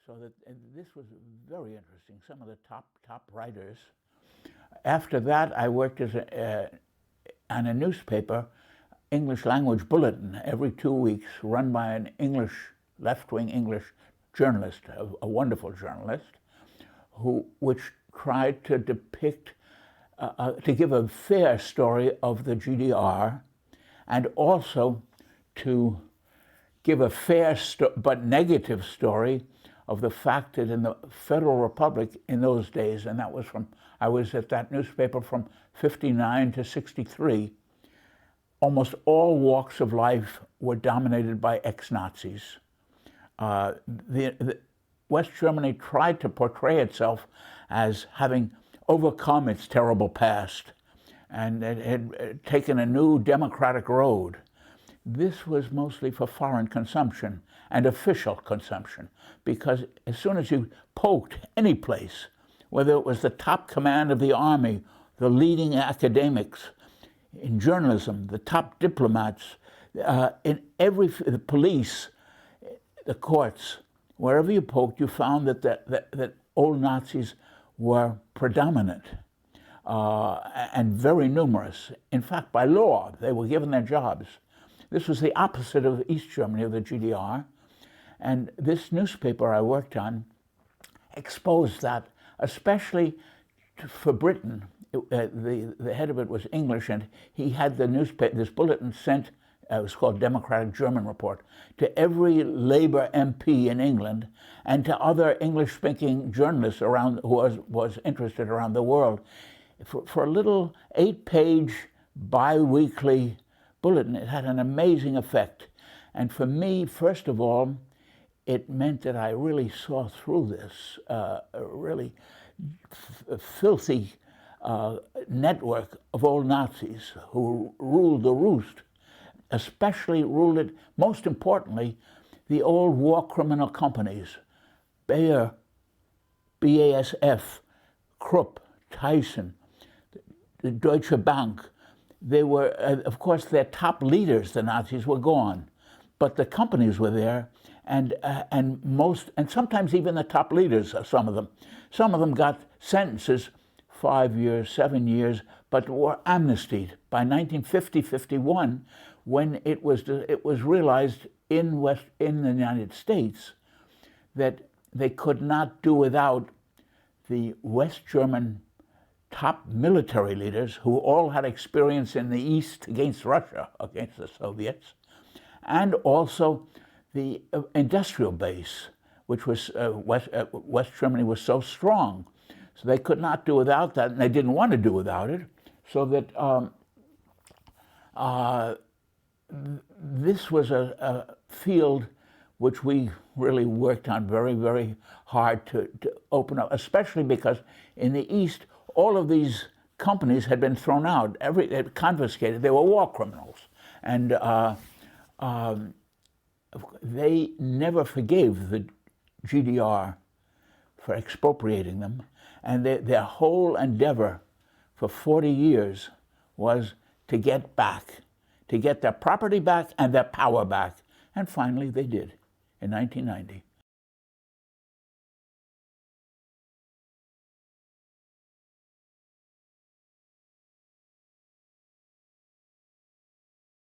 So that this was very interesting. Some of the top writers. After that, I worked as on a newspaper, English language bulletin, every 2 weeks, run by an left-wing English journalist, a wonderful journalist, which tried to depict, to give a fair story of the GDR, and also to give a fair but negative story of the fact that in the Federal Republic in those days, and that was I was at that newspaper from 59 to 63, almost all walks of life were dominated by ex-Nazis. West Germany tried to portray itself as having overcome its terrible past, and it had taken a new democratic road. This was mostly for foreign consumption and official consumption, because as soon as you poked any place, whether it was the top command of the army, the leading academics, in journalism, the top diplomats, the police, the courts, wherever you poked, you found that old Nazis were predominant and very numerous. In fact, by law, they were given their jobs. This was the opposite of East Germany, of the GDR. And this newspaper I worked on exposed that, especially for Britain. The head of it was English, and he had the newspaper, this bulletin sent, it was called Democratic German Report, to every Labour MP in England and to other English-speaking journalists around who was interested around the world. For a little 8-page bi-weekly bulletin, it had an amazing effect. And for me, first of all, it meant that I really saw through this really filthy network of old Nazis who ruled the roost, especially ruled it, most importantly, the old war criminal companies, Bayer, BASF, Krupp, Tyson, the Deutsche Bank. They were, of course, their top leaders, the Nazis, were gone, but the companies were there, and sometimes even the top leaders, some of them got sentences, 5 years, 7 years, but were amnestied by 1950-51, when it was realized in the United States that they could not do without the West German top military leaders, who all had experience in the East against Russia, against the Soviets, and also the industrial base, which was West Germany was so strong. So they could not do without that, and they didn't want to do without it, so that this was a field which we really worked on very, very hard to open up, especially because in the East, all of these companies had been thrown out, confiscated. They were war criminals. And they never forgave the GDR for expropriating them. And their whole endeavor for 40 years was to get their property back and their power back. And finally they did in 1990.